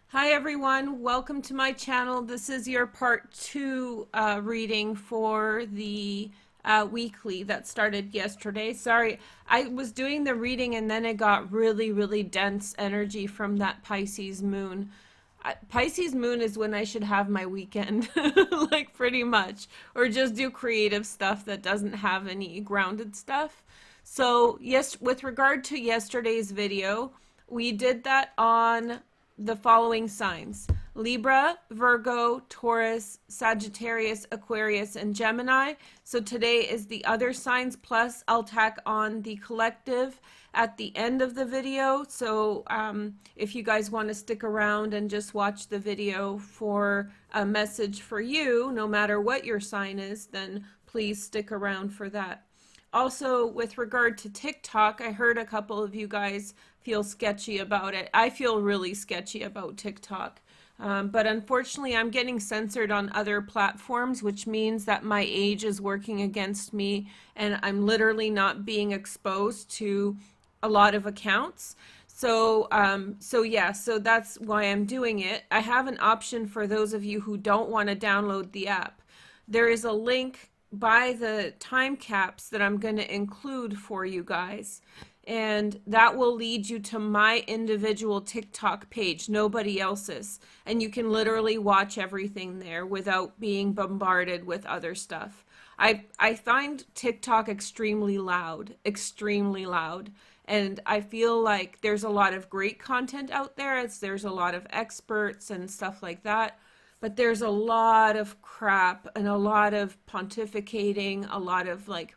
Hi everyone, welcome to my channel. This is your part 2 reading for the weekly that started yesterday. Sorry, I was doing the reading and then it got really dense energy from that Pisces moon. Pisces moon is when I should have my weekend, like pretty much, or just do creative stuff that doesn't have any grounded stuff. So yes, with regard to yesterday's video, we did that on the following signs: Libra, Virgo, Taurus, Sagittarius, Aquarius, and Gemini. So today is the other signs, plus I'll tack on the collective at the end of the video. So if you guys want to stick around and just watch the video for a message for you, no matter what your sign is, then please stick around for that. Also, with regard to TikTok, I heard a couple of you guys feel sketchy about it. I feel really sketchy about TikTok. But unfortunately, I'm getting censored on other platforms, which means that my age is working against me and I'm literally not being exposed to a lot of accounts. So that's why I'm doing it. I have an option for those of you who don't want to download the app. There is a link by the time caps that I'm going to include for you guys, and that will lead you to my individual TikTok page, nobody else's, and you can literally watch everything there without being bombarded with other stuff. I find TikTok extremely loud, and I feel like there's a lot of great content out there, as there's a lot of experts and stuff like that. But there's a lot of crap and a lot of pontificating, a lot of like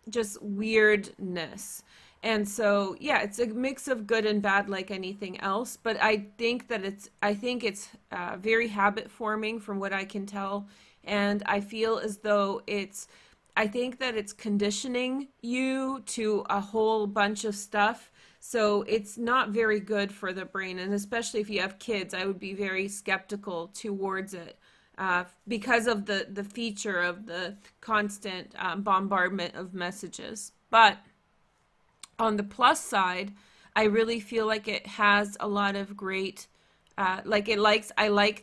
just weirdness. And so, yeah, it's a mix of good and bad like anything else. But I think it's very habit forming from what I can tell. And I feel as though I think that it's conditioning you to a whole bunch of stuff. So it's not very good for the brain, and especially if you have kids, I would be very skeptical towards it because of the feature of the constant bombardment of messages. But on the plus side, I really feel like it has a lot of great, I like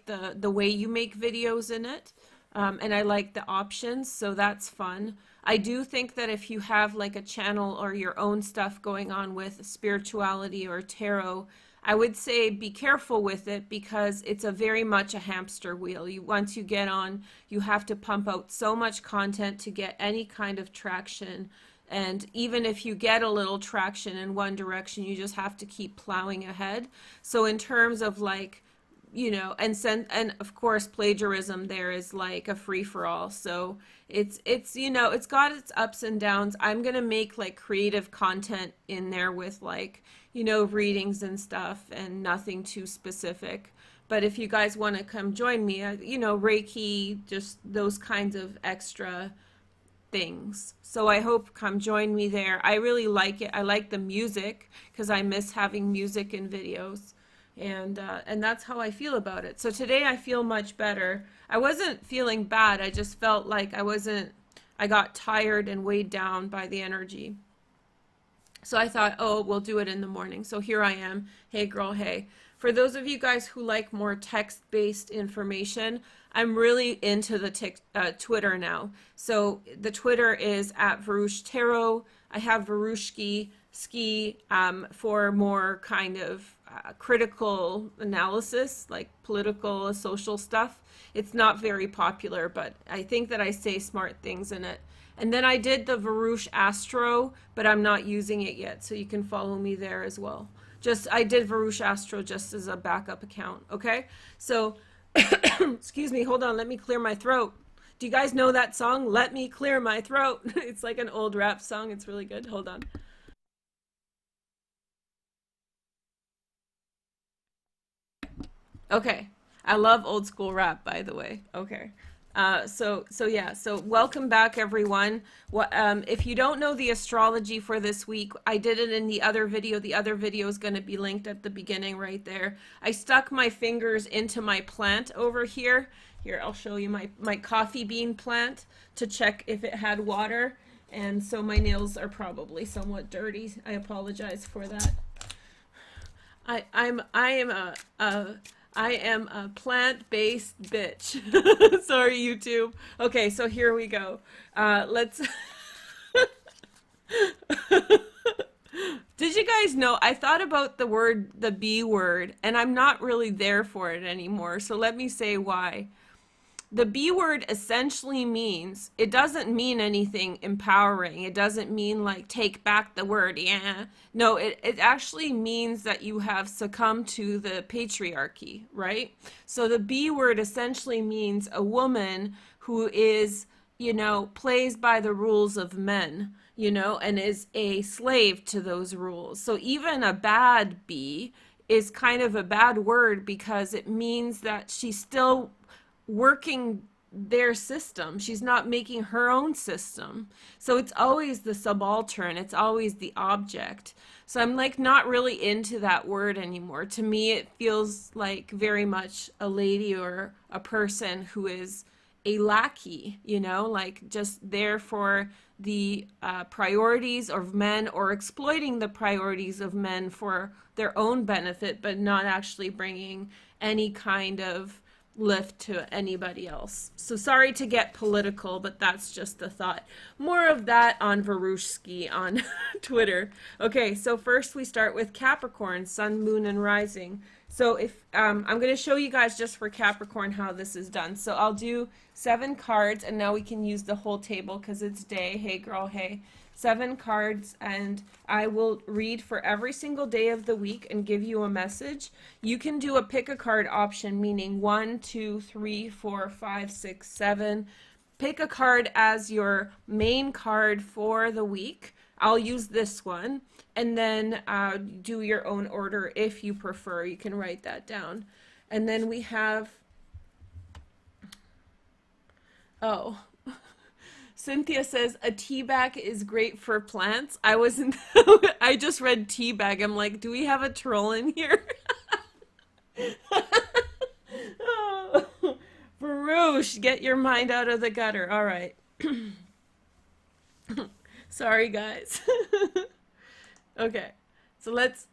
the way you make videos in it, and I like the options, so that's fun. I do think that if you have like a channel or your own stuff going on with spirituality or tarot, I would say be careful with it because it's a very much a hamster wheel. Once you get on, you have to pump out so much content to get any kind of traction. And even if you get a little traction in one direction, you just have to keep plowing ahead. So in terms of like, and of course plagiarism there is like a free-for-all. So it's it's got its ups and downs. I'm gonna make like creative content in there with like readings and stuff and nothing too specific. But if you guys want to come join me, Reiki, just those kinds of extra things. So I hope come join me there. I really like it. I like the music because I miss having music in videos. And that's how I feel about it. So today I feel much better. I wasn't feeling bad. I just felt like I got tired and weighed down by the energy. So I thought, oh, we'll do it in the morning. So here I am. Hey girl, hey. For those of you guys who like more text-based information, I'm really into the Twitter now. So the Twitter is at Veroosh Tarot. I have Verooshki ski for more kind of critical analysis, like political, social stuff. It's not very popular, but I think that I say smart things in it. And then I did the Veroosh Astro, but I'm not using it yet, so you can follow me there as well. I did Veroosh Astro just as a backup account, okay? So, excuse me, hold on, let me clear my throat. Do you guys know that song, Let Me Clear My Throat? It's like an old rap song, it's really good. Hold on. Okay. I love old school rap, by the way. Okay. So welcome back everyone. If you don't know the astrology for this week, I did it in the other video. The other video is going to be linked at the beginning right there. I stuck my fingers into my plant over here. Here, I'll show you my coffee bean plant to check if it had water. And so my nails are probably somewhat dirty. I apologize for that. I am I am a plant-based bitch. Sorry, YouTube. Okay, so here we go. Let's. Did you guys know? I thought about the B word, and I'm not really there for it anymore. So let me say why. The B word essentially means, it doesn't mean anything empowering. It doesn't mean like take back the word. Yeah. No, it actually means that you have succumbed to the patriarchy, right? So the B word essentially means a woman who is, plays by the rules of men, and is a slave to those rules. So even a bad B is kind of a bad word because it means that she's still working their system. She's not making her own system. So it's always the subaltern, it's always the object. So I'm like not really into that word anymore. To me, it feels like very much a lady or a person who is a lackey, like just there for the priorities of men or exploiting the priorities of men for their own benefit, but not actually bringing any kind of lift to anybody else. So sorry to get political, but that's just the thought. More of that on Verooshski on Twitter. Okay, so first we start with Capricorn, Sun, Moon, and Rising. So if I'm going to show you guys just for Capricorn how this is done. So I'll do 7 cards, and now we can use the whole table because it's day. Hey girl, hey. 7 cards, and I will read for every single day of the week and give you a message. You can do a pick a card option, meaning 1, 2, 3, 4, 5, 6, 7. Pick a card as your main card for the week. I'll use this one, and then do your own order if you prefer. You can write that down. And then we have, oh, Cynthia says a tea bag is great for plants. I wasn't, I just read tea bag. I'm like, do we have a troll in here? Oh, Veroosh, get your mind out of the gutter. All right. Sorry, guys. Okay, so let's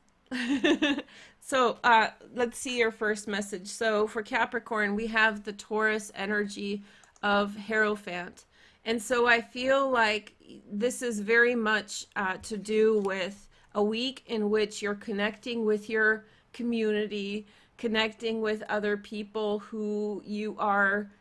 let's see your first message. So for Capricorn, we have the Taurus energy of Hierophant. And so I feel like this is very much to do with a week in which you're connecting with your community, connecting with other people who you are,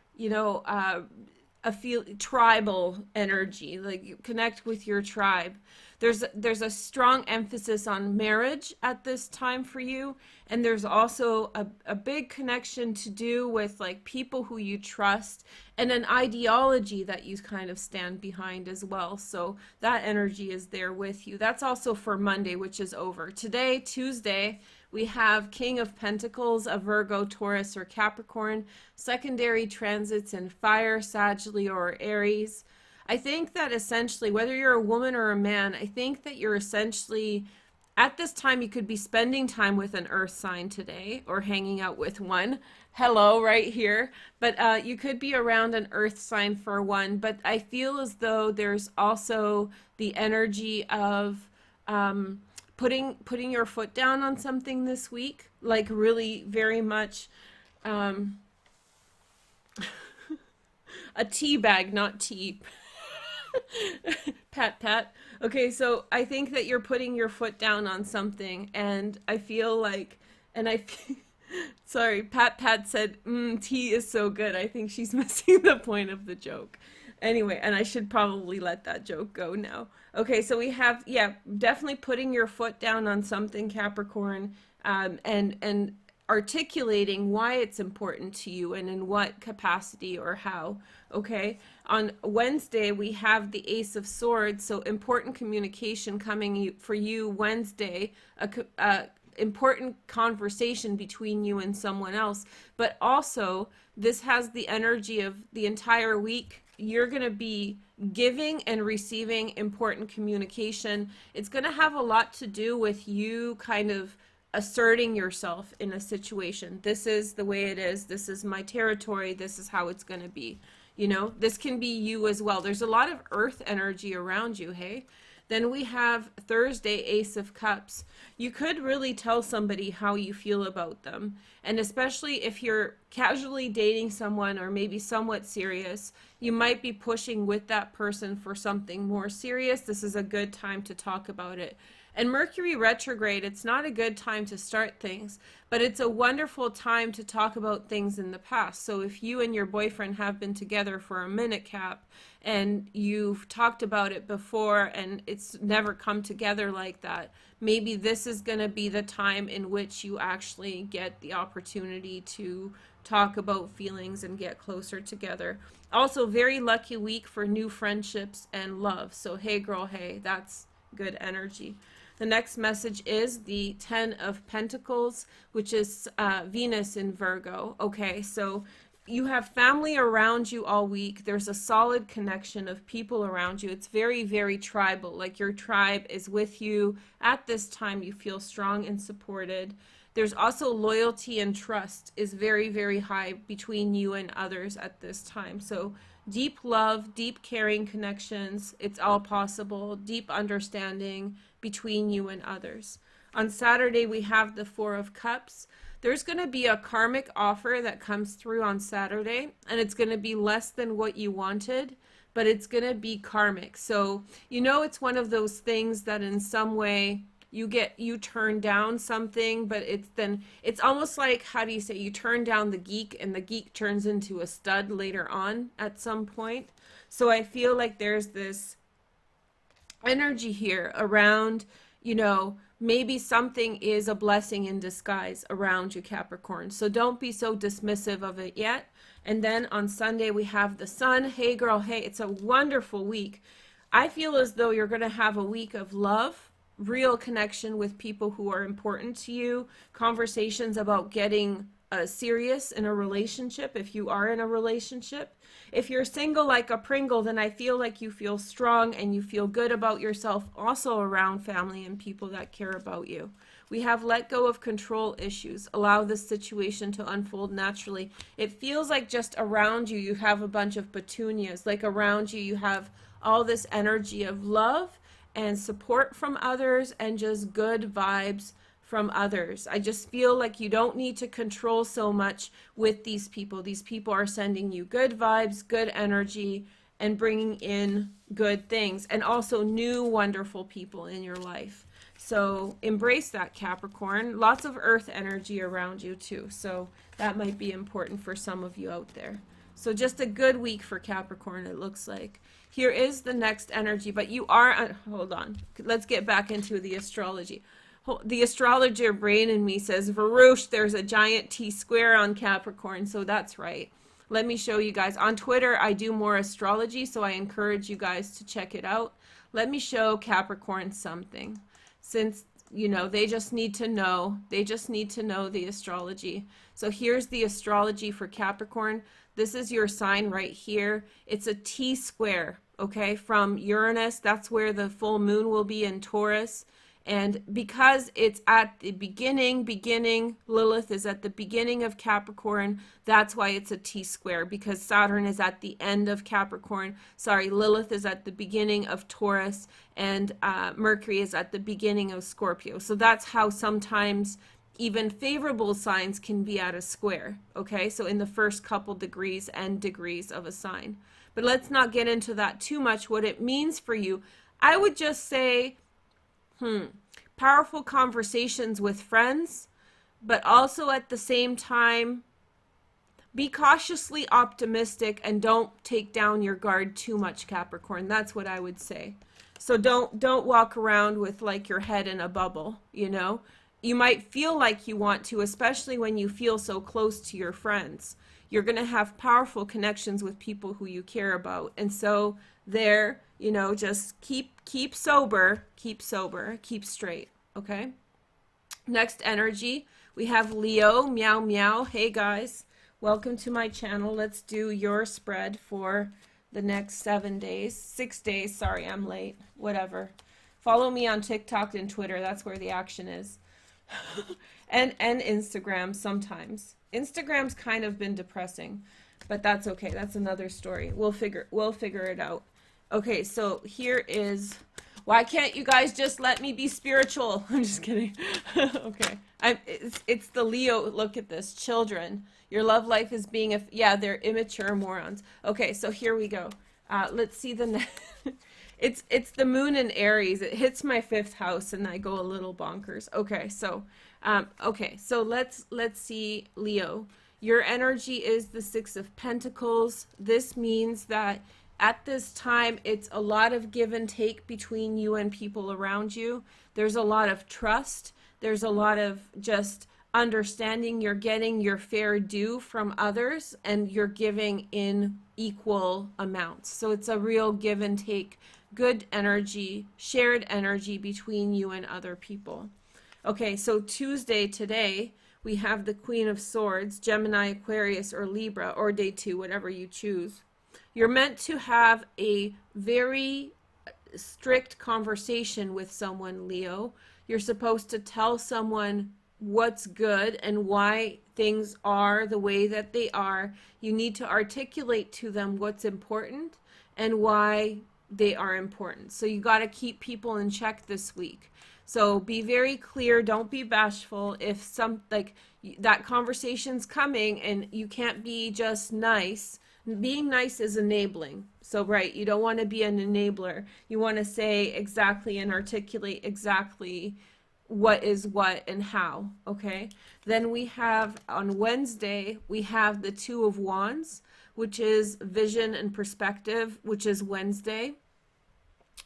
tribal energy, like you connect with your tribe. There's a strong emphasis on marriage at this time for you, and there's also a big connection to do with like people who you trust and an ideology that you kind of stand behind as well. So that energy is there with you. That's also for Monday, which is over. Today, Tuesday, we have King of Pentacles, a Virgo, Taurus, or Capricorn, secondary transits in fire, Sagittarius, or Aries. I think that essentially, whether you're a woman or a man, I think that you're essentially, at this time, you could be spending time with an earth sign today or hanging out with one. Hello, right here. But you could be around an earth sign for one. But I feel as though there's also the energy of putting your foot down on something this week, like really very much a tea bag, not tea. Pat, pat. Okay, so I think that you're putting your foot down on something, and I feel like, sorry, Pat said, tea is so good. I think she's missing the point of the joke. Anyway, and I should probably let that joke go now. Okay, so we have, yeah, definitely putting your foot down on something, Capricorn, and articulating why it's important to you and in what capacity or how. Okay, on Wednesday we have the Ace of Swords, so important communication coming for you Wednesday, a important conversation between you and someone else, but also this has the energy of the entire week. You're going to be giving and receiving important communication. It's going to have a lot to do with you kind of asserting yourself in a situation. This is the way it is. This is my territory. This is how it's going to be. This can be you as well. There's a lot of earth energy around you, hey? Then we have Thursday, Ace of Cups. You could really tell somebody how you feel about them. And especially if you're casually dating someone or maybe somewhat serious, you might be pushing with that person for something more serious. This is a good time to talk about it. And Mercury retrograde, it's not a good time to start things, but it's a wonderful time to talk about things in the past. So if you and your boyfriend have been together for a minute, Cap, and you've talked about it before and it's never come together like that, maybe this is going to be the time in which you actually get the opportunity to talk about feelings and get closer together. Also, very lucky week for new friendships and love. So hey girl, hey, that's good energy. The next message is the 10 of Pentacles, which is Venus in Virgo. Okay, so you have family around you all week. There's a solid connection of people around you. It's very, very tribal. Like your tribe is with you. At this time, you feel strong and supported. There's also loyalty and trust is very, very high between you and others at this time. So deep love, deep caring connections, it's all possible. Deep understanding between you and others. On Saturday, we have the Four of Cups. There's going to be a karmic offer that comes through on Saturday, and it's going to be less than what you wanted, but it's going to be karmic. So, you know, it's one of those things that in some way you turn down something, but it's almost like, how do you say, you turn down the geek and the geek turns into a stud later on at some point. So I feel like there's this energy here around, you know, maybe something is a blessing in disguise around you, Capricorn. So don't be so dismissive of it yet. And then on Sunday, we have the Sun. Hey girl, hey, it's a wonderful week. I feel as though you're going to have a week of love, real connection with people who are important to you, conversations about getting serious in a relationship if you are in a relationship. If you're single like a Pringle, then I feel like you feel strong and you feel good about yourself also around family and people that care about you. We have let go of control issues. Allow this situation to unfold naturally. It feels like just around you, you have a bunch of petunias. Like around you, you have all this energy of love and support from others and just good vibes from others. I just feel like you don't need to control so much with these people. These people are sending you good vibes, good energy, and bringing in good things, and also new wonderful people in your life. So embrace that, Capricorn. Lots of earth energy around you too. So that might be important for some of you out there. So just a good week for Capricorn, it looks like. Here is the next energy, but you are, hold on. Let's get back into the astrology. The astrologer brain in me says, Veroosh, there's a giant T square on Capricorn. So that's right. Let me show you guys. On Twitter, I do more astrology, so I encourage you guys to check it out. Let me show Capricorn something. Since, you know, they just need to know. They just need to know the astrology. So here's the astrology for Capricorn. This is your sign right here. It's a T square, okay, from Uranus. That's where the full moon will be in Taurus. And because it's at the beginning, Lilith is at the beginning of Capricorn, that's why it's a T square, because Saturn is at the end of Capricorn. Sorry, Lilith is at the beginning of Taurus, and Mercury is at the beginning of Scorpio. So that's how sometimes even favorable signs can be at a square, okay? So in the first couple degrees and degrees of a sign. But let's not get into that too much, what it means for you. I would just say, powerful conversations with friends, but also at the same time, be cautiously optimistic and don't take down your guard too much, Capricorn. That's what I would say. So don't walk around with like your head in a bubble, you know? You might feel like you want to, especially when you feel so close to your friends. You're going to have powerful connections with people who you care about. And so there, you know, just keep sober, keep straight, okay? Next energy, we have Leo, meow meow. Hey guys, welcome to my channel. Let's do your spread for the next 6 days. Sorry, I'm late, whatever. Follow me on TikTok and Twitter. That's where the action is. and Instagram sometimes. Instagram's kind of been depressing, but that's okay. That's another story. We'll figure it out. Okay, so here is, Why can't you guys just let me be spiritual? I'm just kidding. Okay. It's the Leo. Look at this. Children. Your love life is being yeah, they're immature morons. Okay, so here we go. Let's see the it's the moon in Aries. It hits my 5th house and I go a little bonkers. Okay, so let's see, Leo. Your energy is the 6 of Pentacles. This means that at this time, it's a lot of give and take between you and people around you. There's a lot of trust. There's a lot of just understanding you're getting your fair due from others and you're giving in equal amounts. So it's a real give and take, good energy, shared energy between you and other people. Okay, so Tuesday today, we have the Queen of Swords, Gemini, Aquarius, or Libra, or day 2, whatever you choose. You're meant to have a very strict conversation with someone, Leo. You're supposed to tell someone what's good and why things are the way that they are. You need to articulate to them what's important and why they are important. So you got to keep people in check this week. So be very clear. Don't be bashful. If that conversation's coming and you can't be just nice. Being nice is enabling. So, right, you don't want to be an enabler. You want to say exactly and articulate exactly what is what and how, okay? Then we have, on Wednesday, we have the 2 of Wands, which is vision and perspective, which is Wednesday.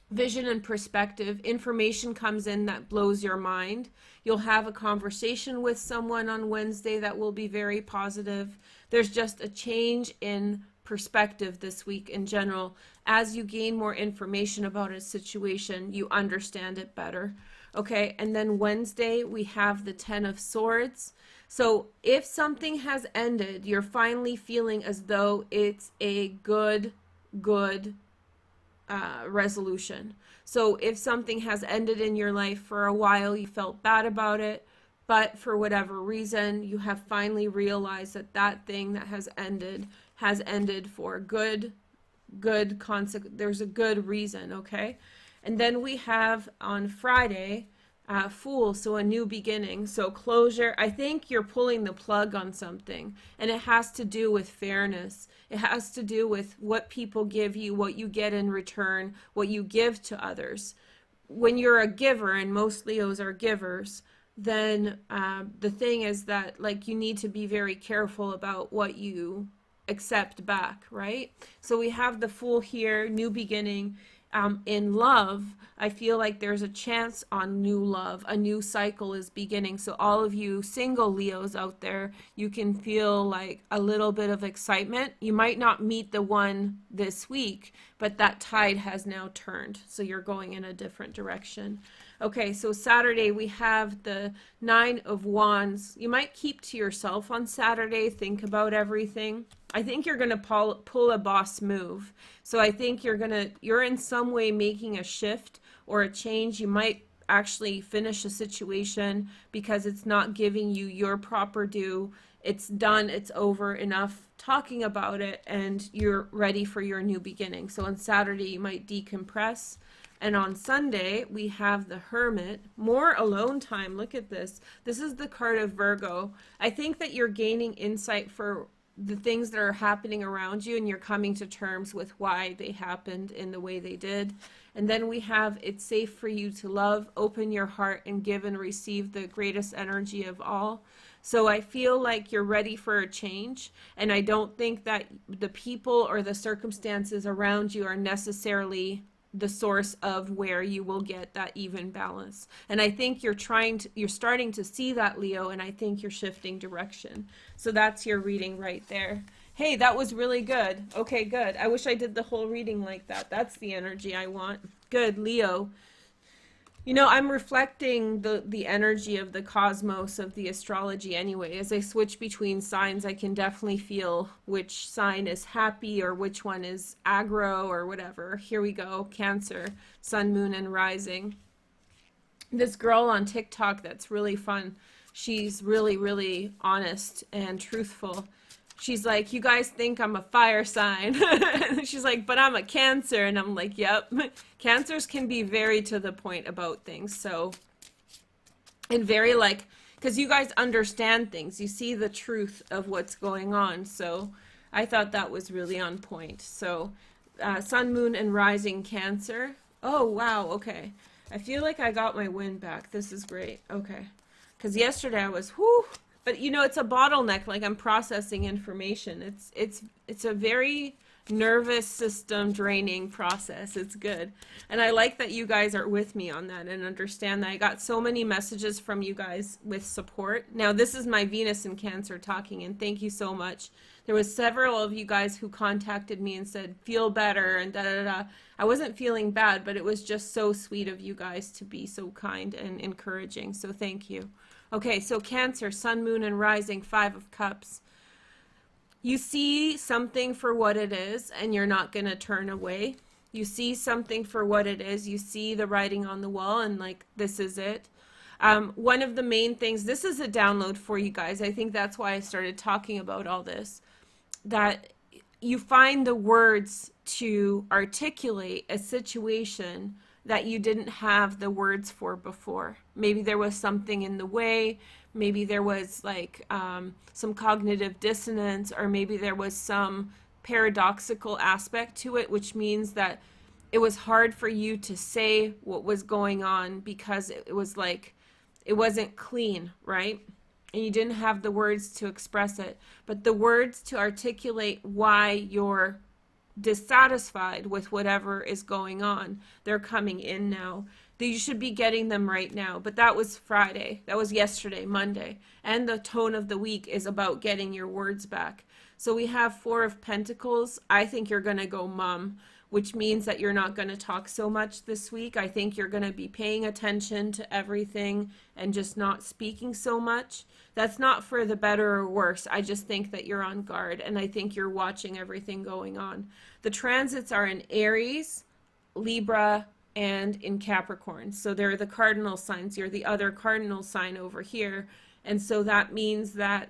Vision and perspective, information comes in that blows your mind. You'll have a conversation with someone on Wednesday that will be very positive. There's just a change in perspective this week in general. As you gain more information about a situation, you understand it better. Okay, and then Wednesday we have the 10 of Swords. So if something has ended, you're finally feeling as though it's a good resolution. So if something has ended in your life for a while, you felt bad about it, but for whatever reason, you have finally realized that that thing that has ended for good consequence. There's a good reason, okay? And then we have on Friday, Fool, so a new beginning. So closure. I think you're pulling the plug on something, and it has to do with fairness. It has to do with what people give you, what you get in return, what you give to others. When you're a giver, and most Leos are givers, then the thing is that, like, you need to be very careful about what you accept back, right? So we have the Fool here, new beginning. In love, I feel like there's a chance on new love. A new cycle is beginning. So all of you single Leos out there, you can feel like a little bit of excitement. You might not meet the one this week, but that tide has now turned. So you're going in a different direction. Okay, so Saturday we have the 9 of Wands. You might keep to yourself on Saturday, think about everything. I think you're going to pull a boss move. So I think you're in some way making a shift or a change. You might actually finish a situation because it's not giving you your proper due. It's done, it's over, enough talking about it, and you're ready for your new beginning. So on Saturday you might decompress. And on Sunday, we have the Hermit, more alone time. Look at this. This is the card of Virgo. I think that you're gaining insight for the things that are happening around you, and you're coming to terms with why they happened in the way they did. And then we have, it's safe for you to love, open your heart, and give and receive the greatest energy of all. So I feel like you're ready for a change, and I don't think that the people or the circumstances around you are necessarily the source of where you will get that even balance. And I think you're starting to see that, Leo, and I think you're shifting direction. So that's your reading right there. Hey, that was really good. Okay, good. I wish I did the whole reading like that. That's the energy I want. Good, Leo. You know, I'm reflecting the energy of the cosmos of the astrology anyway. As I switch between signs, I can definitely feel which sign is happy or which one is aggro or whatever. Here we go. Cancer, sun, moon, and rising. This girl on TikTok that's really fun. She's really, really honest and truthful. she's like, you guys think I'm a fire sign. She's like, but I'm a Cancer. And I'm like, yep. Cancers can be very to the point about things. So, and very like, because you guys understand things. You see the truth of what's going on. So I thought that was really on point. So Sun, Moon, and Rising Cancer. Oh, wow. Okay. I feel like I got my wind back. This is great. Okay. Because yesterday I was, whoo. But you know, it's a bottleneck. Like I'm processing information. It's a very nervous system draining process. It's good. And I like that you guys are with me on that and understand that. I got so many messages from you guys with support. Now this is my Venus in Cancer talking, and thank you so much. There was several of you guys who contacted me and said, feel better and da da da. I wasn't feeling bad, but it was just so sweet of you guys to be so kind and encouraging. So thank you. Okay, so Cancer, Sun, Moon, and Rising, 5 of Cups. You see something for what it is, and you're not going to turn away. You see something for what it is. You see the writing on the wall, and like, this is it. One of the main things, this is a download for you guys. I think that's why I started talking about all this, that you find the words to articulate a situation that you didn't have the words for before. Maybe there was something in the way. Maybe there was like some cognitive dissonance, or maybe there was some paradoxical aspect to it, which means that it was hard for you to say what was going on because it was like, it wasn't clean, right? And you didn't have the words to express it. But the words to articulate why you're dissatisfied with whatever is going on, they're coming in now. You should be getting them right now. But that was Friday. That was yesterday, Monday. And the tone of the week is about getting your words back. So we have 4 of Pentacles. I think you're going to go mum, which means that you're not going to talk so much this week. I think you're going to be paying attention to everything and just not speaking so much. That's not for the better or worse. I just think that you're on guard, and I think you're watching everything going on. The transits are in Aries, Libra, and in Capricorn. So they're the cardinal signs. You're the other cardinal sign over here. And so that means that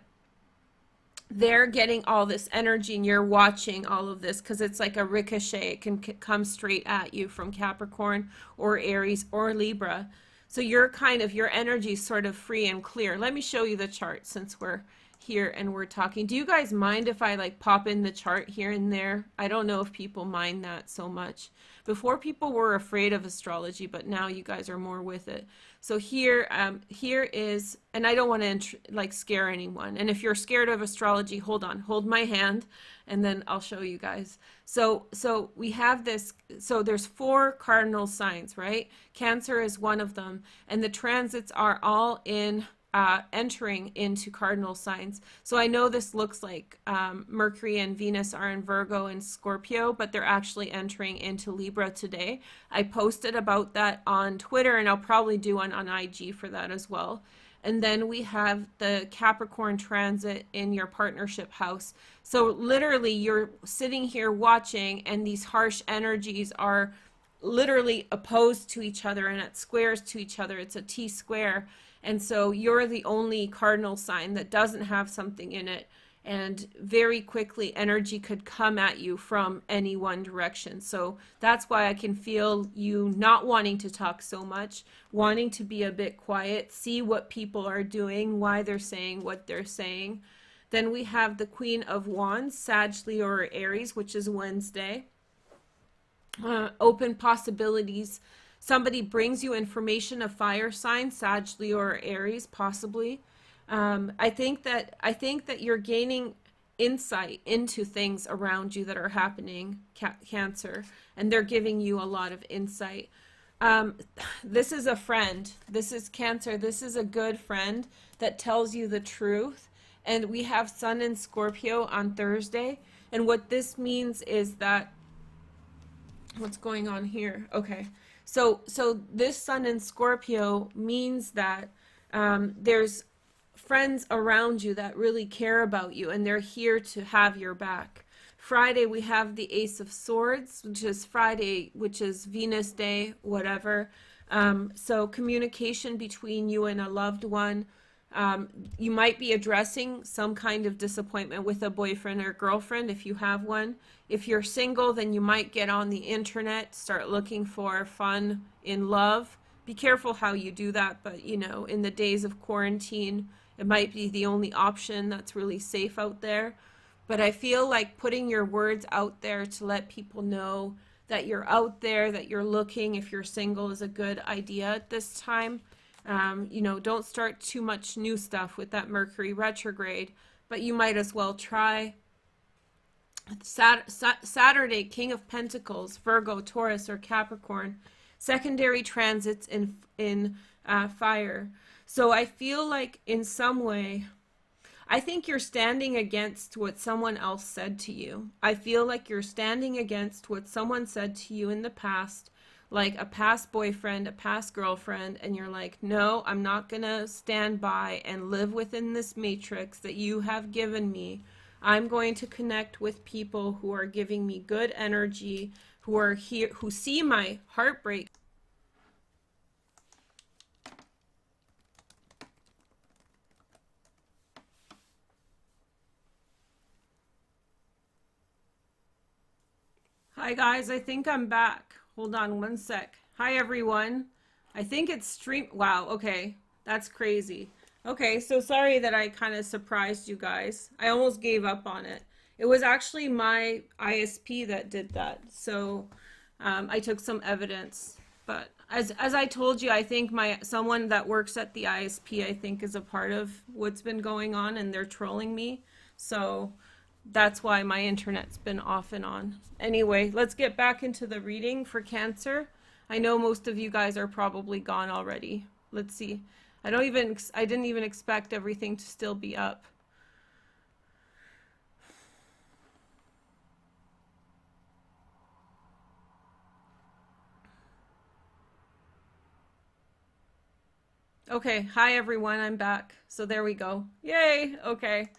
they're getting all this energy and you're watching all of this because it's like a ricochet. It can come straight at you from Capricorn or Aries or Libra. So you're kind of, your energy is sort of free and clear. Let me show you the chart since we're here and we're talking. Do you guys mind if I like pop in the chart here and there? I don't know if people mind that so much. Before people were afraid of astrology, but now you guys are more with it. So here, here is, and I don't want to like scare anyone. And if you're scared of astrology, hold on, hold my hand, and then I'll show you guys. So we have this. So there's 4 cardinal signs, right? Cancer is one of them, and the transits are all in. Entering into cardinal signs. So I know this looks like Mercury and Venus are in Virgo and Scorpio, but they're actually entering into Libra today. I posted about that on Twitter, and I'll probably do one on IG for that as well. And then we have the Capricorn transit in your partnership house. So literally you're sitting here watching, and these harsh energies are literally opposed to each other and at squares to each other. It's a T-square. And so you're the only cardinal sign that doesn't have something in it. And very quickly, energy could come at you from any one direction. So that's why I can feel you not wanting to talk so much, wanting to be a bit quiet, see what people are doing, why they're saying what they're saying. Then we have the Queen of Wands, Sag, Leo, or Aries, which is Wednesday. Open possibilities. Somebody brings you information, a fire sign, Sag, Leo, or Aries, possibly. I think that you're gaining insight into things around you that are happening, Cancer, and they're giving you a lot of insight. This is a friend. This is Cancer. This is a good friend that tells you the truth. And we have Sun in Scorpio on Thursday. And what this means is that, what's going on here? Okay. So this Sun in Scorpio means that there's friends around you that really care about you, and they're here to have your back. Friday, we have the Ace of Swords, which is Friday, which is Venus Day, whatever. So communication between you and a loved one. You might be addressing some kind of disappointment with a boyfriend or girlfriend if you have one. If you're single, then you might get on the internet, start looking for fun in love. Be careful how you do that, but you know, in the days of quarantine, it might be the only option that's really safe out there. But I feel like putting your words out there to let people know that you're out there, that you're looking, if you're single, is a good idea at this time. You know, don't start too much new stuff with that Mercury retrograde, but you might as well try. Saturday, King of Pentacles, Virgo, Taurus, or Capricorn, secondary transits in fire. So I feel like in some way, I think you're standing against what someone else said to you. I feel like you're standing against what someone said to you in the past, like a past boyfriend, a past girlfriend, and you're like, no, I'm not gonna stand by and live within this matrix that you have given me. I'm going to connect with people who are giving me good energy, who are here, who see my heartbreak. Hi guys, I think I'm back. Hold on one sec. Hi everyone. I think it's stream. Wow, okay. That's crazy. Okay, so sorry that I kind of surprised you guys. I almost gave up on it. It was actually my ISP that did that. So I took some evidence. But as I told you, I think someone that works at the ISP, I think, is a part of what's been going on, and they're trolling me. So that's why my internet's been off and on. Anyway, let's get back into the reading for Cancer. I know most of you guys are probably gone already. Let's see. I didn't even expect everything to still be up. Okay, hi everyone, I'm back. So there we go. Yay, okay.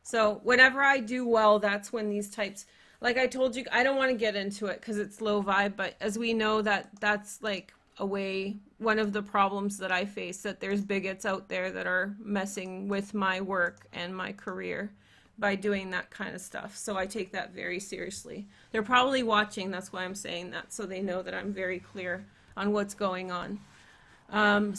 So whenever I do well, that's when these types, like I told you, I don't want to get into it because it's low vibe, but as we know that's like one of the problems that I face, that there's bigots out there that are messing with my work and my career by doing that kind of stuff. So I take that very seriously. They're probably watching, that's why I'm saying that, so they know that I'm very clear on what's going on. And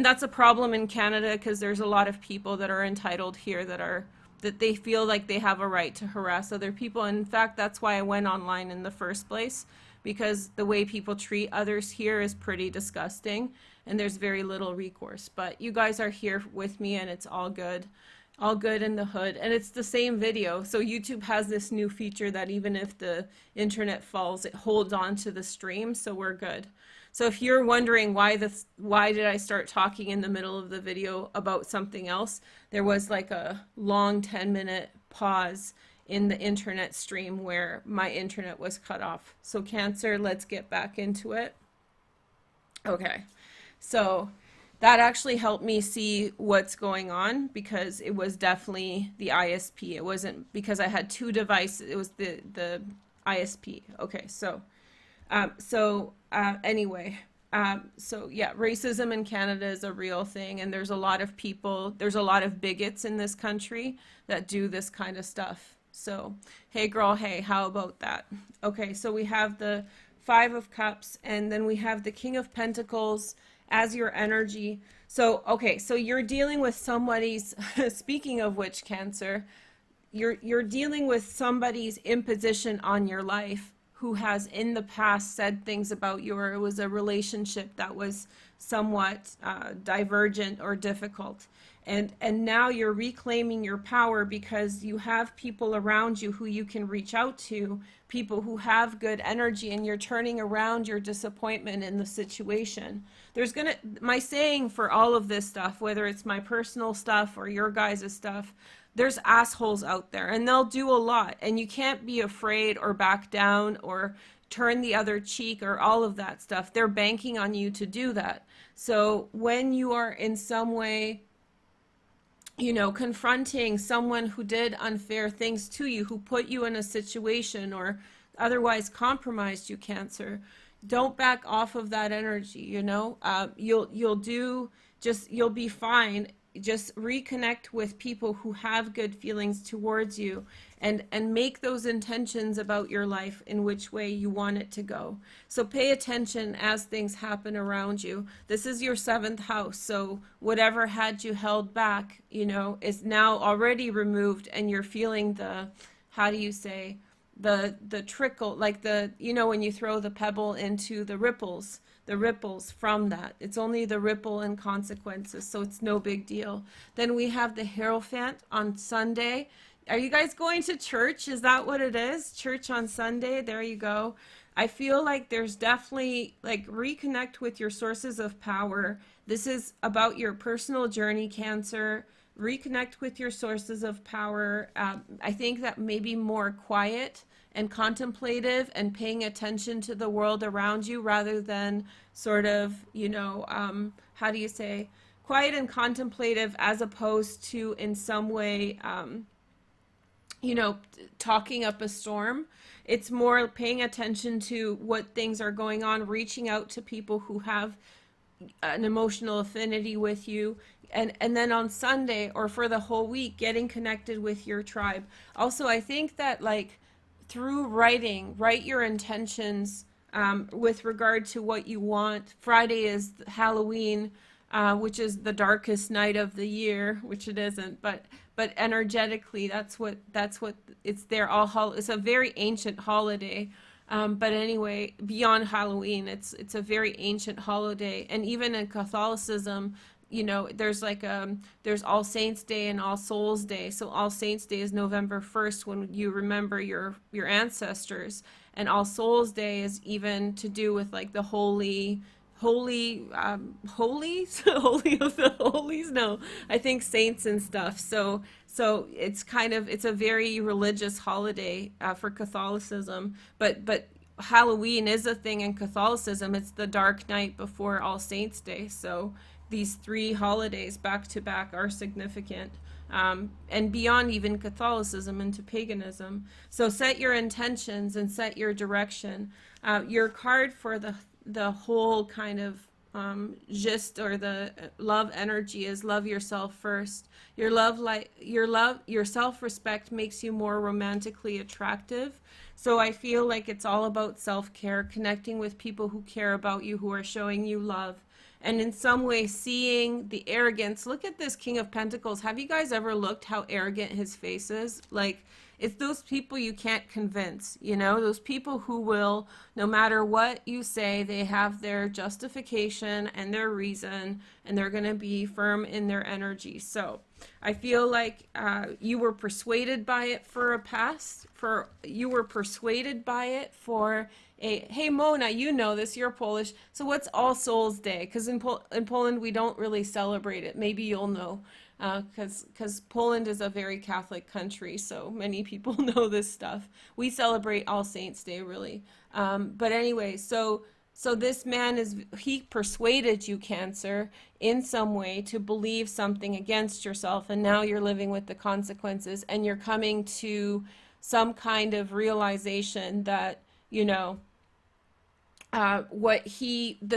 that's a problem in Canada because there's a lot of people that are entitled here that they feel like they have a right to harass other people. And in fact, that's why I went online in the first place, because the way people treat others here is pretty disgusting and there's very little recourse. But you guys are here with me and it's all good in the hood. And it's the same video. So YouTube has this new feature that even if the internet falls, it holds on to the stream, so we're good. So if you're wondering why did I start talking in the middle of the video about something else, there was like a long 10-minute pause in the internet stream where my internet was cut off. So Cancer, let's get back into it. Okay, so that actually helped me see what's going on because it was definitely the ISP. It wasn't because I had two devices, it was the ISP. Okay, so anyway, so yeah, racism in Canada is a real thing, and there's a lot of bigots in this country that do this kind of stuff. So, hey girl, hey, how about that? Okay, so we have the Five of Cups, and then we have the King of Pentacles as your energy. So, okay, so you're dealing with somebody's, speaking of which, Cancer, you're dealing with somebody's imposition on your life who has in the past said things about you, or it was a relationship that was somewhat divergent or difficult. And now you're reclaiming your power because you have people around you who you can reach out to, people who have good energy, and you're turning around your disappointment in the situation. My saying for all of this stuff, whether it's my personal stuff or your guys' stuff, there's assholes out there and they'll do a lot, and you can't be afraid or back down or turn the other cheek or all of that stuff. They're banking on you to do that. So when you are in some way, confronting someone who did unfair things to you, who put you in a situation or otherwise compromised you, Cancer, don't back off of that energy. You'll be fine. just reconnect with people who have good feelings towards you, and make those intentions about your life in which way you want it to go. So pay attention as things happen around you. This is your seventh house, so whatever had you held back, is now already removed, and you're feeling the, how do you say, the trickle, like when you throw the pebble into the ripples from that. It's only the ripple and consequences, so it's no big deal. Then we have the Hierophant on Sunday. Are you guys going to church? Is that what it is? Church on Sunday? There you go. I feel like there's definitely, like, reconnect with your sources of power. This is about your personal journey, Cancer. Reconnect with your sources of power. I think that maybe more quiet and contemplative and paying attention to the world around you, rather than sort of, how do you say, quiet and contemplative, as opposed to in some way, talking up a storm. It's more paying attention to what things are going on, reaching out to people who have an emotional affinity with you, and then on Sunday or for the whole week, getting connected with your tribe. Also, I think that, like, through write your intentions with regard to what you want. Friday is Halloween, which is the darkest night of the year, which it isn't, but energetically, that's what it's there. It's a very ancient holiday. But anyway, beyond Halloween, it's a very ancient holiday. And even in Catholicism, there's there's All Saints Day and All Souls Day. So All Saints Day is November 1st, when you remember your ancestors, and All Souls Day is even to do with, like, the holies, holy of the holies. No, I think saints and stuff. So it's a very religious holiday for Catholicism, but Halloween is a thing in Catholicism. It's the dark night before All Saints Day. So these three holidays back to back are significant, and beyond even Catholicism into paganism. So set your intentions and set your direction. Your card for the whole kind of gist, or the love energy, is love yourself first. Your self-respect makes you more romantically attractive. So I feel like it's all about self-care, connecting with people who care about you, who are showing you love, and in some way seeing the arrogance. Look at this King of Pentacles. Have you guys ever looked how arrogant his face is? Like, it's those people you can't convince, those people who will, no matter what you say, they have their justification and their reason, and they're going to be firm in their energy. So I feel like you were persuaded by it you were persuaded by it for hey, Mona, you know this, you're Polish. So what's All Souls Day? Because in Poland, we don't really celebrate it. Maybe you'll know. Because Poland is a very Catholic country, so many people know this stuff. We celebrate All Saints Day, really. But anyway, so this man he persuaded you, Cancer, in some way to believe something against yourself, and now you're living with the consequences, and you're coming to some kind of realization that, the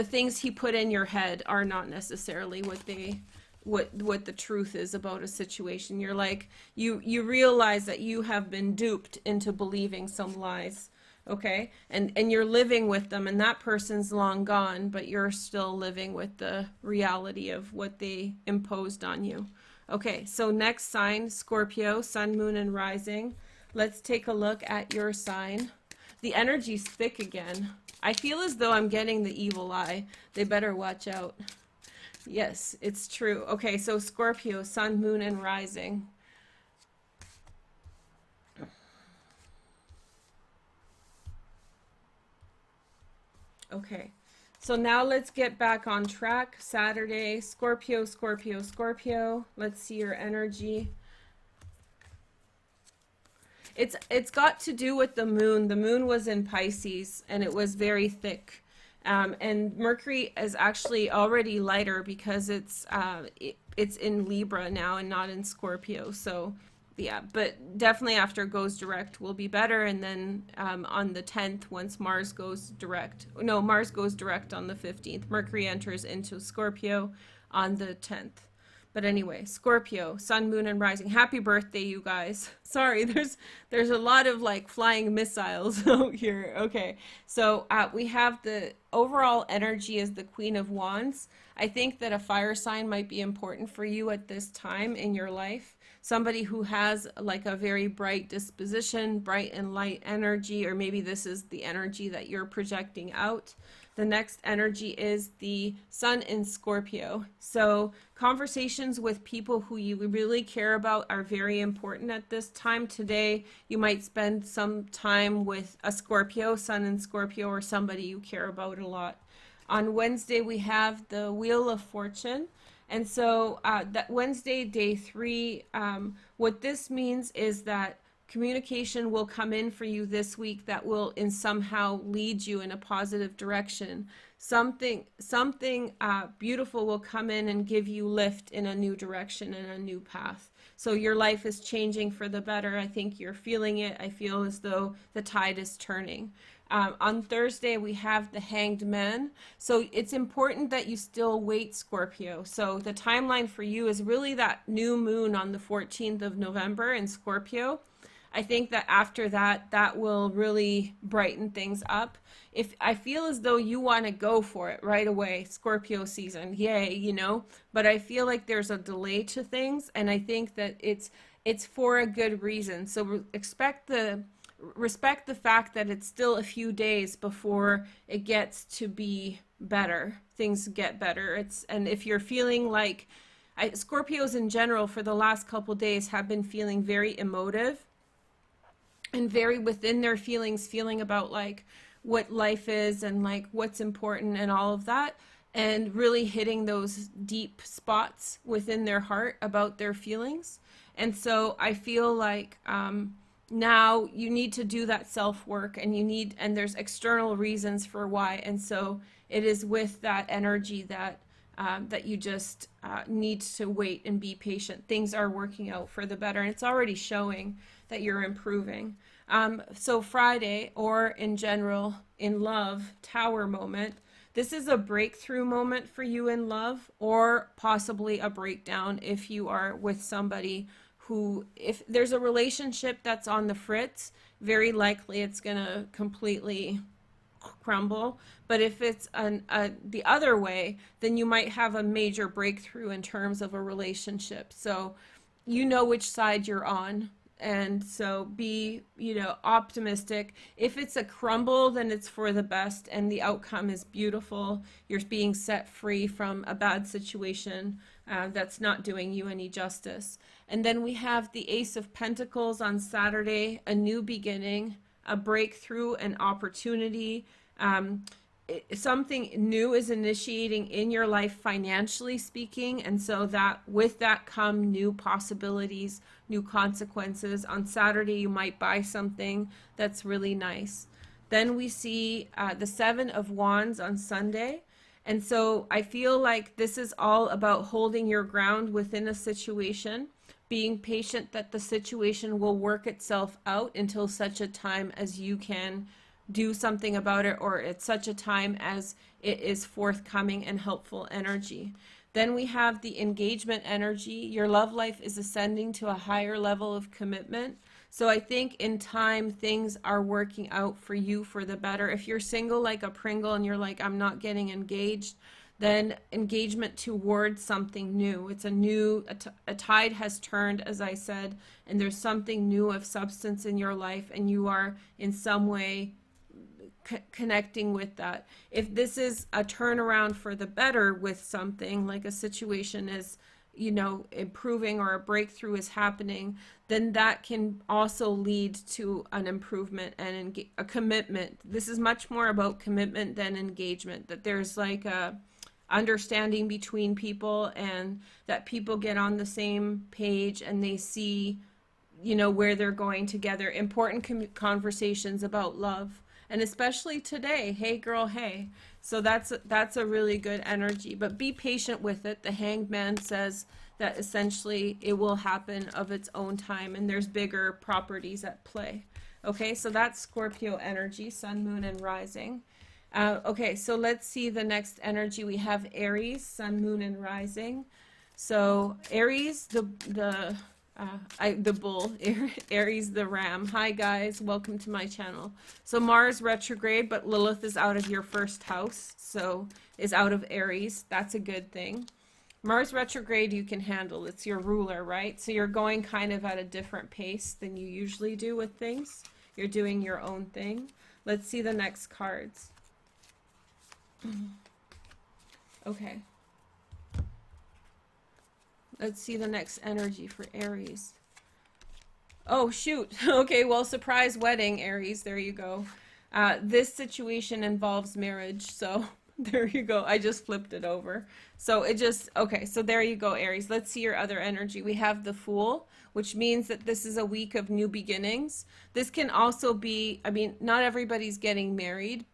things he put in your head are not necessarily what the truth is about a situation. You're like, you realize that you have been duped into believing some lies, okay? And you're living with them, and that person's long gone, but you're still living with the reality of what they imposed on you. Okay, so next sign, Scorpio, Sun, Moon, and Rising. Let's take a look at your sign. The energy's thick again. I feel as though I'm getting the evil eye. They better watch out. Yes, it's true. Okay, so Scorpio, Sun, Moon, and Rising. Okay, so now let's get back on track. Saturday, Scorpio, Scorpio, Scorpio. Let's see your energy. It's got to do with the moon. The moon was in Pisces, and it was very thick. And Mercury is actually already lighter because it's in Libra now and not in Scorpio. So yeah, but definitely after it goes direct will be better. And then on the 10th, once Mars goes direct, no, Mars goes direct on the 15th. Mercury enters into Scorpio on the 10th. But anyway, Scorpio, sun, moon, and rising. Happy birthday, you guys. Sorry, there's a lot of like flying missiles out here. Okay, so we have the overall energy as the Queen of Wands. I think that a fire sign might be important for you at this time in your life. Somebody who has like a very bright disposition, bright and light energy, or maybe this is the energy that you're projecting out. The next energy is the sun in Scorpio. So conversations with people who you really care about are very important at this time. Today, you might spend some time with a Scorpio, sun in Scorpio, or somebody you care about a lot. On Wednesday, we have the Wheel of Fortune. And so that Wednesday, day 3, what this means is that communication will come in for you this week that will in somehow lead you in a positive direction. Something beautiful will come in and give you lift in a new direction and a new path. So your life is changing for the better. I think you're feeling it. I feel as though the tide is turning. On Thursday, we have the Hanged Man. So it's important that you still wait, Scorpio. So the timeline for you is really that new moon on the 14th of November in Scorpio. I think that after that, that will really brighten things up. If I feel as though you want to go for it right away, Scorpio season, yay, you know, but I feel like there's a delay to things, and I think that it's for a good reason. So respect the fact that it's still a few days before it gets to be better. Things get better. And if you're feeling like Scorpios in general for the last couple days have been feeling very emotive and very within their feelings, feeling about like what life is and like what's important and all of that, and really hitting those deep spots within their heart about their feelings. And so I feel like now you need to do that self-work, and there's external reasons for why. And so it is with that energy that you just need to wait and be patient. Things are working out for the better, and it's already showing that you're improving. So Friday, or in general in love, Tower moment. This is a breakthrough moment for you in love, or possibly a breakdown if you are with somebody who, if there's a relationship that's on the fritz, very likely it's going to completely crumble. But if it's the other way, then you might have a major breakthrough in terms of a relationship. So you know which side you're on. And so be, optimistic. If it's a crumble, then it's for the best and the outcome is beautiful. You're being set free from a bad situation that's not doing you any justice. And then we have the Ace of Pentacles on Saturday, a new beginning, a breakthrough, an opportunity. Something new is initiating in your life financially speaking, and so that with that come new possibilities, new consequences. On Saturday you might buy something that's really nice. Then we see the Seven of Wands on Sunday, and so I feel like this is all about holding your ground within a situation, being patient that the situation will work itself out until such a time as you can do something about it, or at such a time as it is forthcoming and helpful energy. Then we have the engagement energy. Your love life is ascending to a higher level of commitment. So I think in time things are working out for you for the better. If you're single like a Pringle and you're like, I'm not getting engaged, then engagement towards something new. It's a tide has turned, as I said, and there's something new of substance in your life, and you are in some way connecting with that. If this is a turnaround for the better with something, like a situation is, improving, or a breakthrough is happening, then that can also lead to an improvement and a commitment. This is much more about commitment than engagement, that there's like a understanding between people, and that people get on the same page and they see, where they're going together. Important conversations about love. And especially today, hey girl, hey. So that's a really good energy, but be patient with it. The Hanged Man says that essentially it will happen of its own time, and there's bigger properties at play. Okay, so that's Scorpio energy, sun, moon, and rising. Okay, so let's see the next energy. We have Aries, sun, moon, and rising. So Aries, the bull, Aries the ram. Hi guys, welcome to my channel. So Mars retrograde, but Lilith is out of your first house, so is out of Aries. That's a good thing. Mars retrograde you can handle. It's your ruler, right? So you're going kind of at a different pace than you usually do with things. You're doing your own thing. Let's see the next cards. Okay. Let's see the next energy for Aries. Oh, shoot. Okay, well, surprise wedding, Aries. There you go. This situation involves marriage, so there you go. I just flipped it over. So it just, okay, so there you go, Aries. Let's see your other energy. We have the Fool, which means that this is a week of new beginnings. This can also be, I mean, not everybody's getting married,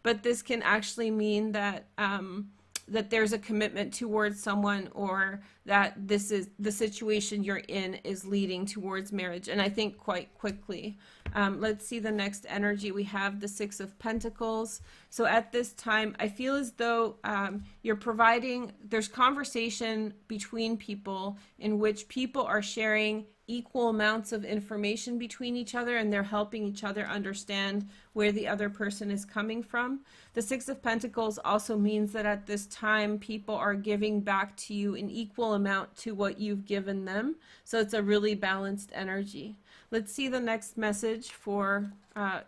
but this can actually mean that that there's a commitment towards someone, or that this is the situation you're in is leading towards marriage, and I think quite quickly. Let's see the next energy. We have the Six of Pentacles. So at this time, I feel as though you're providing, there's conversation between people in which people are sharing equal amounts of information between each other, and they're helping each other understand where the other person is coming from. The Six of Pentacles also means that at this time people are giving back to you an equal amount to what you've given them. So it's a really balanced energy. Let's see the next message for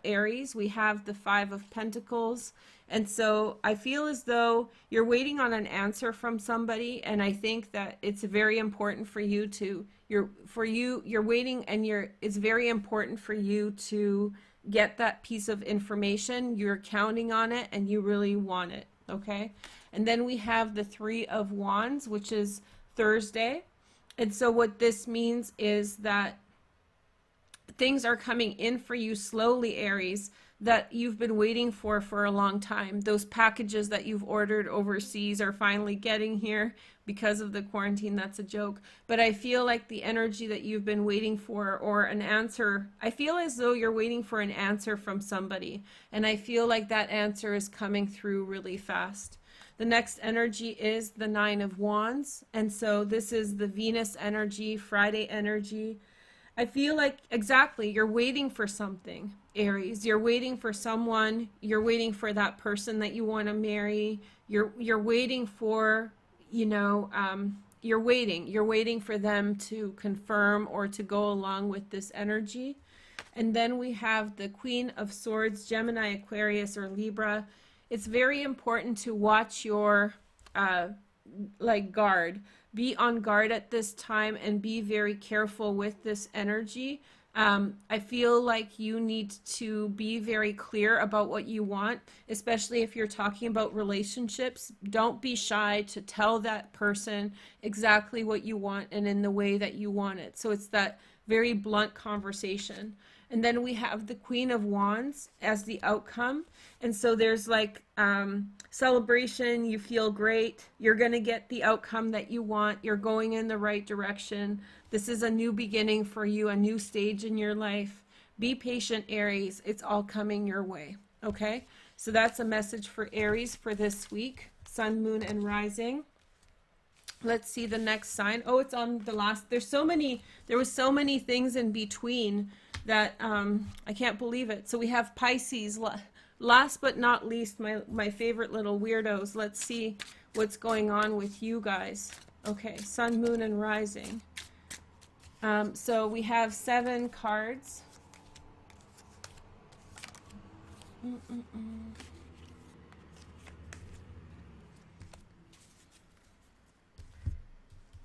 Aries. We have the Five of Pentacles. And so I feel as though you're waiting on an answer from somebody, and I think that it's very important for you to you're waiting, and it's very important for you to get that piece of information. You're counting on it and you really want it, okay? And then we have the Three of Wands, which is Thursday. And so what this means is that things are coming in for you slowly, Aries, that you've been waiting for a long time. Those packages that you've ordered overseas are finally getting here because of the quarantine. That's a joke. But I feel like the energy that you've been waiting for, or an answer, I feel as though you're waiting for an answer from somebody. And I feel like that answer is coming through really fast. The next energy is the Nine of Wands. And so this is the Venus energy, Friday energy. I feel like, exactly, you're waiting for something, Aries. You're waiting for someone. You're waiting for that person that you want to marry. You're waiting for, you're waiting for them to confirm or to go along with this energy. And then we have the Queen of Swords, Gemini, Aquarius, or Libra. It's very important to watch your guard. Be on guard at this time and be very careful with this energy. I feel like you need to be very clear about what you want, especially if you're talking about relationships. Don't be shy to tell that person exactly what you want and in the way that you want it. So it's that very blunt conversation. And then we have the Queen of Wands as the outcome. And so there's like celebration. You feel great. You're going to get the outcome that you want. You're going in the right direction. This is a new beginning for you, a new stage in your life. Be patient, Aries. It's all coming your way. Okay? So that's a message for Aries for this week. Sun, moon, and rising. Let's see the next sign. Oh, it's on the last. There was so many things in between that I can't believe it. So we have Pisces. Last but not least, my favorite little weirdos. Let's see what's going on with you guys. Okay, Sun, Moon, and Rising. So we have 7 cards.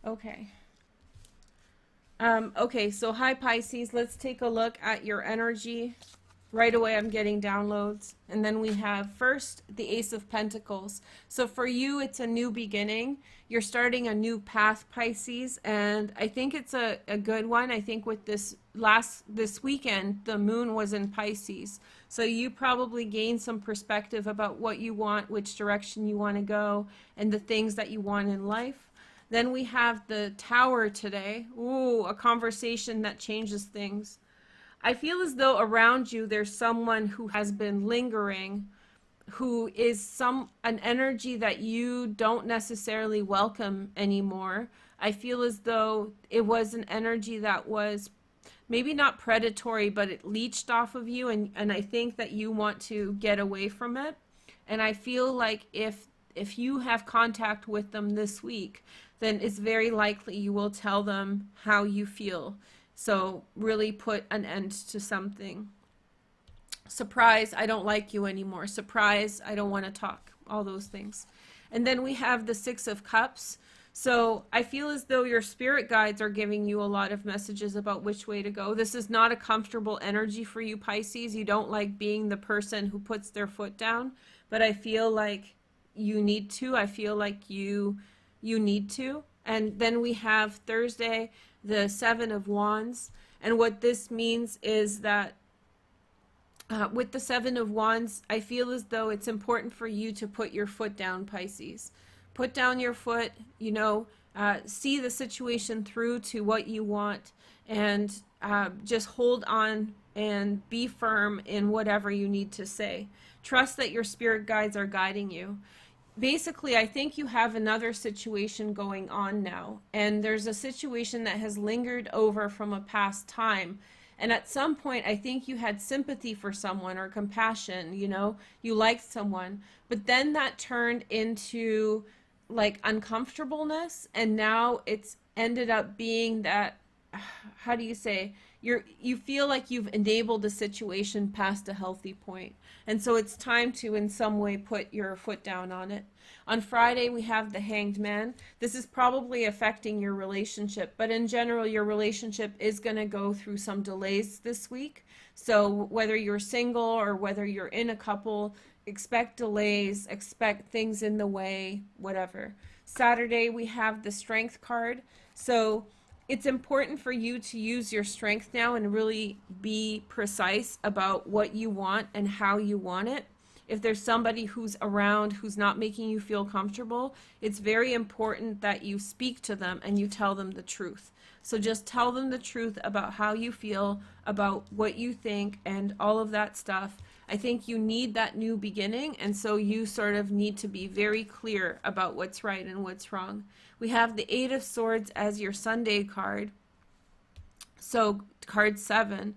Okay. Okay, so hi Pisces, let's take a look at your energy. Right away I'm getting downloads. And then we have first the Ace of Pentacles. So for you, it's a new beginning. You're starting a new path, Pisces, and I think it's a good one. I think with this weekend, the moon was in Pisces. So you probably gained some perspective about what you want, which direction you want to go, and the things that you want in life. Then we have the Tower today. Ooh, a conversation that changes things. I feel as though around you there's someone who has been lingering who is an energy that you don't necessarily welcome anymore. I feel as though it was an energy that was maybe not predatory, but it leached off of you, and I think that you want to get away from it. And I feel like if you have contact with them this week, then it's very likely you will tell them how you feel. So really put an end to something. Surprise, I don't like you anymore. Surprise, I don't want to talk. All those things. And then we have the Six of Cups. So I feel as though your spirit guides are giving you a lot of messages about which way to go. This is not a comfortable energy for you, Pisces. You don't like being the person who puts their foot down, but I feel like you need to. I feel like you need to. And then we have Thursday, the Seven of Wands. And what this means is that with the Seven of Wands, I feel as though it's important for you to put your foot down, Pisces. Put down your foot, see the situation through to what you want, and just hold on and be firm in whatever you need to say. Trust that your spirit guides are guiding you. Basically, I think you have another situation going on now, and there's a situation that has lingered over from a past time. And at some point, I think you had sympathy for someone or compassion, you liked someone, but then that turned into like uncomfortableness, and now it's ended up being that, how do you say, you feel like you've enabled the situation past a healthy point. And so it's time to in some way put your foot down on it. On Friday, we have the Hanged Man. This is probably affecting your relationship, but in general, your relationship is going to go through some delays this week. So whether you're single or whether you're in a couple, expect delays, expect things in the way, whatever. Saturday, we have the Strength card. So it's important for you to use your strength now and really be precise about what you want and how you want it. If there's somebody who's around who's not making you feel comfortable, it's very important that you speak to them and you tell them the truth. So just tell them the truth about how you feel, about what you think, and all of that stuff. I think you need that new beginning, and so you sort of need to be very clear about what's right and what's wrong. We have the Eight of Swords as your Sunday card. So card 7.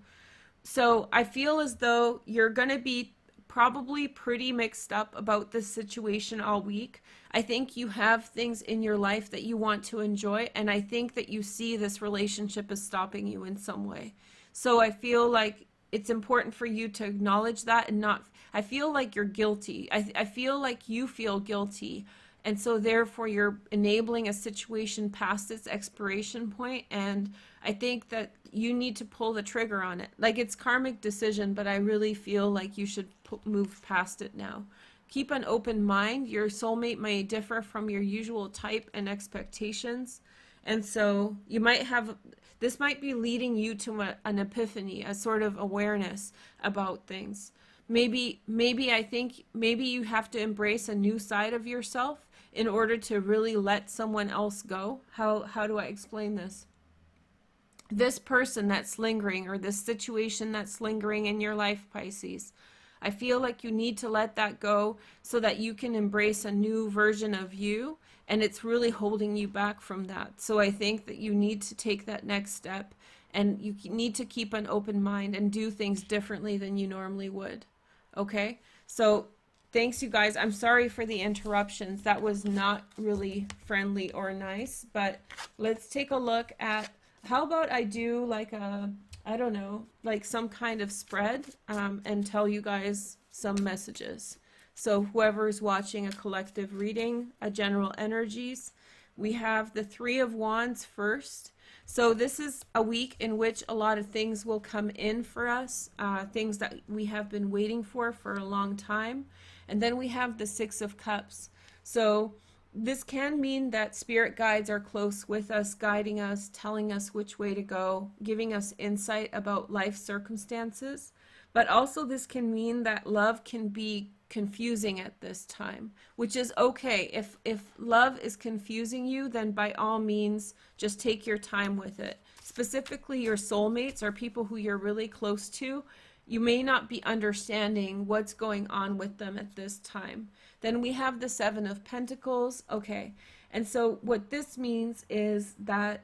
So I feel as though you're going to be probably pretty mixed up about this situation all week. I think you have things in your life that you want to enjoy, and I think that you see this relationship as stopping you in some way. So I feel like it's important for you to acknowledge that and not, I feel like you're guilty. I feel like you feel guilty. And so therefore you're enabling a situation past its expiration point, and I think that you need to pull the trigger on it. Like, it's karmic decision, but I really feel like you should move past it now. Keep an open mind. Your soulmate may differ from your usual type and expectations. And so you might have, this might be leading you to an epiphany, a sort of awareness about things. Maybe I think maybe you have to embrace a new side of yourself in order to really let someone else go. How do I explain this? This person that's lingering, or this situation that's lingering in your life, Pisces, I feel like you need to let that go so that you can embrace a new version of you, and it's really holding you back from that. So I think that you need to take that next step, and you need to keep an open mind and do things differently than you normally would. Okay? So thanks, you guys. I'm sorry for the interruptions. That was not really friendly or nice, but let's take a look at, how about I do like a, I don't know, like some kind of spread and tell you guys some messages. So whoever's watching a collective reading, a general energies, we have the Three of Wands first. So this is a week in which a lot of things will come in for us, things that we have been waiting for a long time. And then we have the Six of Cups. So this can mean that spirit guides are close with us, guiding us, telling us which way to go, giving us insight about life circumstances. But also this can mean that love can be confusing at this time, which is okay. If love is confusing you, then by all means, just take your time with it. Specifically, your soulmates or people who you're really close to, you may not be understanding what's going on with them at this time. Then we have the Seven of Pentacles. Okay. And so what this means is that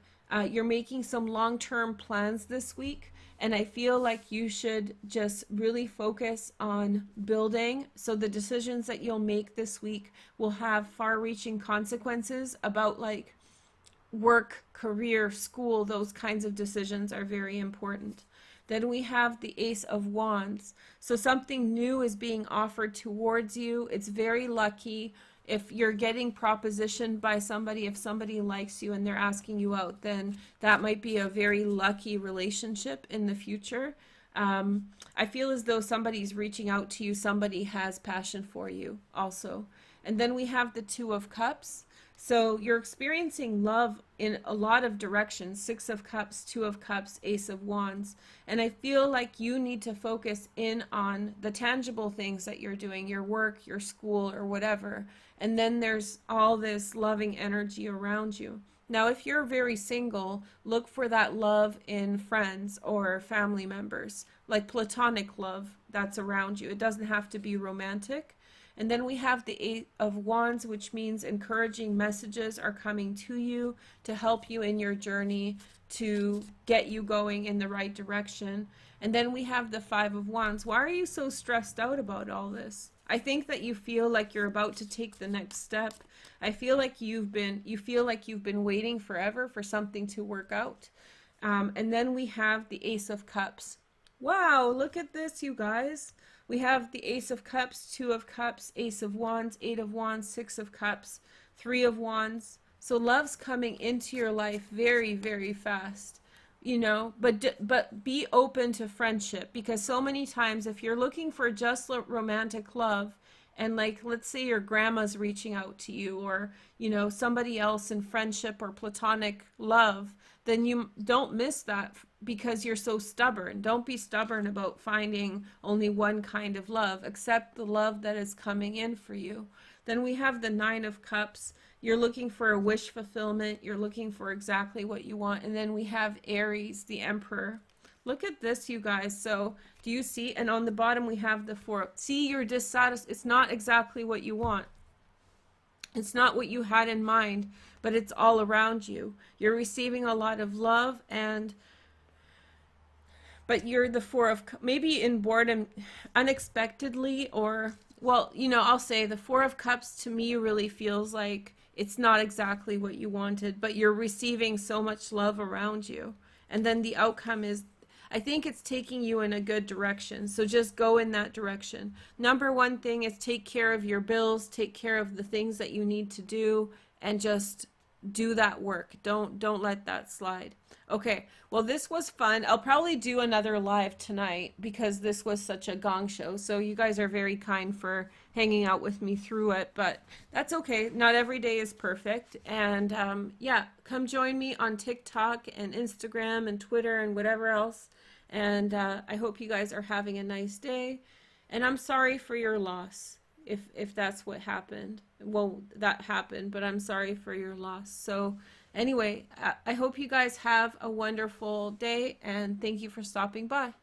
you're making some long-term plans this week. And I feel like you should just really focus on building. So the decisions that you'll make this week will have far-reaching consequences about like work, career, school. Those kinds of decisions are very important. Then we have the Ace of Wands. So something new is being offered towards you. It's very lucky. If you're getting propositioned by somebody, if somebody likes you and they're asking you out, then that might be a very lucky relationship in the future. I feel as though somebody's reaching out to you. Somebody has passion for you also. And then we have the Two of Cups. So you're experiencing love in a lot of directions. Six of Cups, Two of Cups, Ace of Wands. And I feel like you need to focus in on the tangible things that you're doing, your work, your school, or whatever. And then there's all this loving energy around you. Now, if you're very single, look for that love in friends or family members, like platonic love that's around you. It doesn't have to be romantic. And then we have the Eight of Wands, which means encouraging messages are coming to you to help you in your journey, to get you going in the right direction. And then we have the Five of Wands. Why are you so stressed out about all this? I think that you feel like you're about to take the next step. I feel like you feel like you've been waiting forever for something to work out. And then we have the Ace of Cups. Wow, look at this, you guys. We have the Ace of Cups, Two of Cups, Ace of Wands, Eight of Wands, Six of Cups, Three of Wands. So love's coming into your life very, very fast, you know, but be open to friendship, because so many times if you're looking for just romantic love, and like, let's say your grandma's reaching out to you, or, you know, somebody else in friendship or platonic love, then you don't miss that because you're so stubborn. Don't be stubborn about finding only one kind of love. Accept the love that is coming in for you. Then we have the Nine of Cups. You're looking for a wish fulfillment. You're looking for exactly what you want. And then we have Aries, the Emperor. Look at this, you guys. So do you see? And on the bottom we have the Four. See, you're dissatisfied. It's not exactly what you want. It's not what you had in mind, but it's all around you. You're receiving a lot of love, but you're the Four of, maybe in boredom, unexpectedly, or, well, you know, I'll say the Four of Cups to me really feels like it's not exactly what you wanted, but you're receiving so much love around you. And then the outcome is, I think it's taking you in a good direction. So just go in that direction. Number one thing is take care of your bills, take care of the things that you need to do, and just do that work. Don't let that slide. Okay, well, this was fun. I'll probably do another live tonight because this was such a gong show. So you guys are very kind for hanging out with me through it, but that's okay. Not every day is perfect. And yeah, come join me on TikTok and Instagram and Twitter and whatever else. And I hope you guys are having a nice day. And I'm sorry for your loss, if that's what happened. Well, that happened, but I'm sorry for your loss. So anyway, I hope you guys have a wonderful day, and thank you for stopping by.